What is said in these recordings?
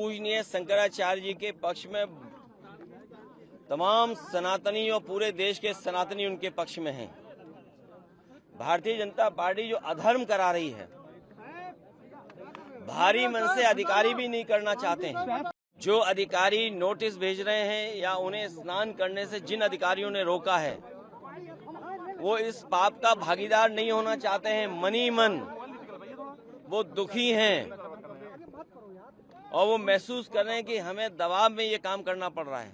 पूजनीय शंकराचार्य जी के पक्ष में तमाम सनातनी और पूरे देश के सनातनी उनके पक्ष में हैं। भारतीय जनता पार्टी जो अधर्म करा रही है, भारी मन से अधिकारी भी नहीं करना चाहते हैं। जो अधिकारी नोटिस भेज रहे हैं या उन्हें स्नान करने से जिन अधिकारियों ने रोका है, वो इस पाप का भागीदार नहीं होना चाहते हैं। मनी मन वो दुखी हैं और वो महसूस कर रहे हैं कि हमें दबाव में ये काम करना पड़ रहा है।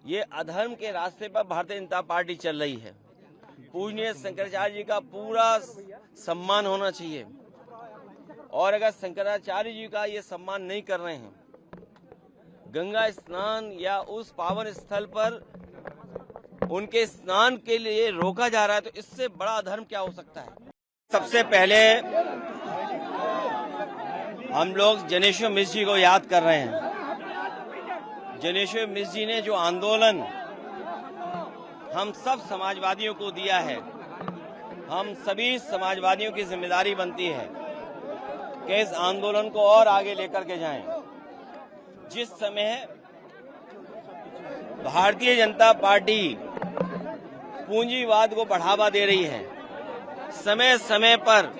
ये अधर्म के रास्ते पर भारतीय जनता पार्टी चल रही है। पूजनीय शंकराचार्य जी का पूरा सम्मान होना चाहिए और अगर शंकराचार्य जी का ये सम्मान नहीं कर रहे हैं, गंगा स्नान या उस पावन स्थल पर उनके स्नान के लिए रोका जा रहा है, तो इससे बड़ा अधर्म क्या हो सकता है। सबसे पहले हम लोग जनेश्वर मिश्र जी को याद कर रहे हैं। जनेश्वर मिश्र जी ने जो आंदोलन हम सब समाजवादियों को दिया है, हम सभी समाजवादियों की जिम्मेदारी बनती है कि इस आंदोलन को और आगे लेकर के जाएं। जिस समय भारतीय जनता पार्टी पूंजीवाद को बढ़ावा दे रही है, समय समय पर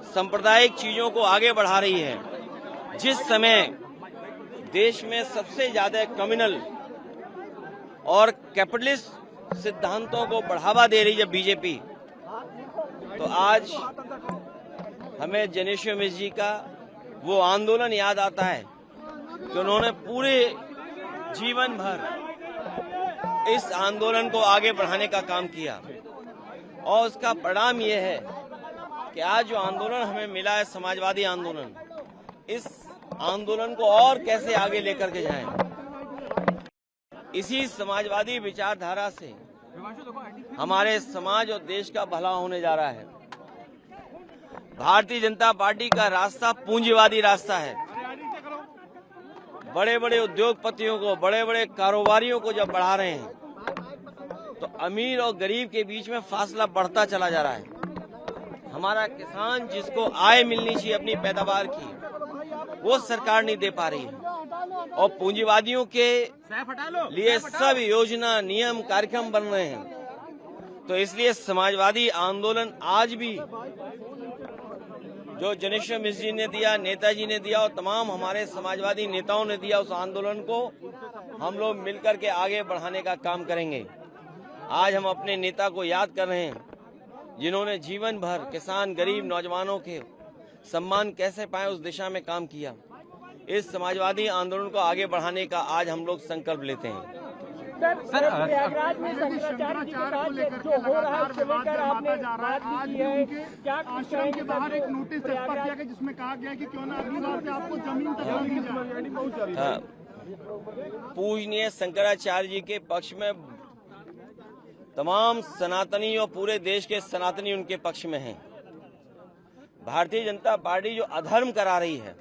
सांप्रदायिक चीजों को आगे बढ़ा रही है, जिस समय देश में सबसे ज्यादा कम्युनल और कैपिटलिस्ट सिद्धांतों को बढ़ावा दे रही है बीजेपी, तो आज हमें जनेश्वर मिश्र जी का वो आंदोलन याद आता है कि उन्होंने पूरे जीवन भर इस आंदोलन को आगे बढ़ाने का काम किया और उसका परिणाम ये है कि आज जो आंदोलन हमें मिला है, समाजवादी आंदोलन, इस आंदोलन को और कैसे आगे लेकर के जाएं। इसी समाजवादी विचारधारा से हमारे समाज और देश का भला होने जा रहा है। भारतीय जनता पार्टी का रास्ता पूंजीवादी रास्ता है। बड़े बड़े उद्योगपतियों को, बड़े बड़े कारोबारियों को जब बढ़ा रहे हैं, तो अमीर और गरीब के बीच में फासला बढ़ता चला जा रहा है। हमारा किसान जिसको आय मिलनी चाहिए अपनी पैदावार की, वो सरकार नहीं दे पा रही है और पूंजीवादियों के लिए सब योजना, नियम, कार्यक्रम बन रहे हैं। तो इसलिए समाजवादी आंदोलन आज भी जो जनेश्वर मिश्र जी ने दिया, नेताजी ने दिया और तमाम हमारे समाजवादी नेताओं ने दिया, उस आंदोलन को हम लोग मिलकर के आगे बढ़ाने का काम करेंगे। आज हम अपने नेता को याद कर रहे हैं जिन्होंने जीवन भर किसान, गरीब, नौजवानों के सम्मान कैसे पाए उस दिशा में काम किया। इस समाजवादी आंदोलन को आगे बढ़ाने का आज हम लोग संकल्प लेते हैं। सर, प्रयागराज में शंकराचार्य जी के साथ जो हो रहा है उसको लेकर आपने बात भी की है, क्या आश्रम के बाहर एक नोटिस छपा गया है जिसमें कहा गया है कि क्यों ना अगली बार से आपको जमीन तक हाँ, पूजनीय शंकराचार्य जी के पक्ष में तमाम सनातनी और पूरे देश के सनातनी उनके पक्ष में हैं। भारतीय जनता पार्टी जो अधर्म करा रही है,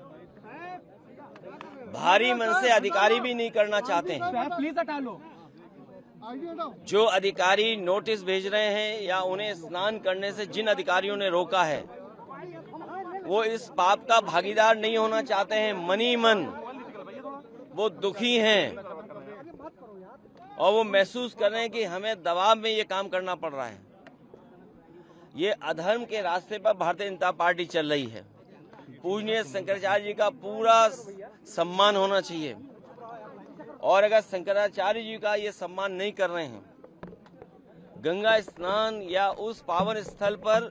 भारी मन से अधिकारी भी नहीं करना चाहते हैं। प्लीज हटा लो। जो अधिकारी नोटिस भेज रहे हैं या उन्हें स्नान करने से जिन अधिकारियों ने रोका है, वो इस पाप का भागीदार नहीं होना चाहते हैं। मनी मन वो दुखी हैं और वो महसूस कर रहे हैं कि हमें दबाव में ये काम करना पड़ रहा है। ये अधर्म के रास्ते पर भारतीय जनता पार्टी चल रही है। पूजनीय शंकराचार्य जी का पूरा सम्मान होना चाहिए और अगर शंकराचार्य जी का ये सम्मान नहीं कर रहे हैं, गंगा स्नान या उस पावन स्थल पर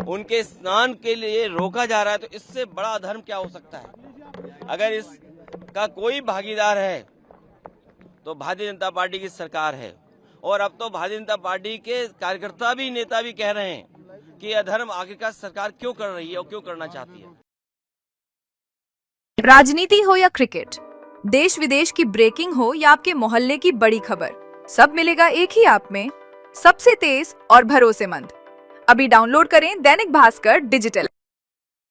उनके स्नान के लिए रोका जा रहा है, तो इससे बड़ा अधर्म क्या हो सकता है। अगर इसका कोई भागीदार है तो भारतीय जनता पार्टी की सरकार है और अब तो भारतीय जनता पार्टी के कार्यकर्ता भी, नेता भी कह रहे हैं कि अधर्म आखिरकार सरकार क्यों कर रही है और क्यों करना चाहती है। राजनीति हो या क्रिकेट, देश विदेश की ब्रेकिंग हो या आपके मोहल्ले की बड़ी खबर, सब मिलेगा एक ही ऐप में, सबसे तेज और भरोसेमंद। अभी डाउनलोड करें दैनिक भास्कर डिजिटल।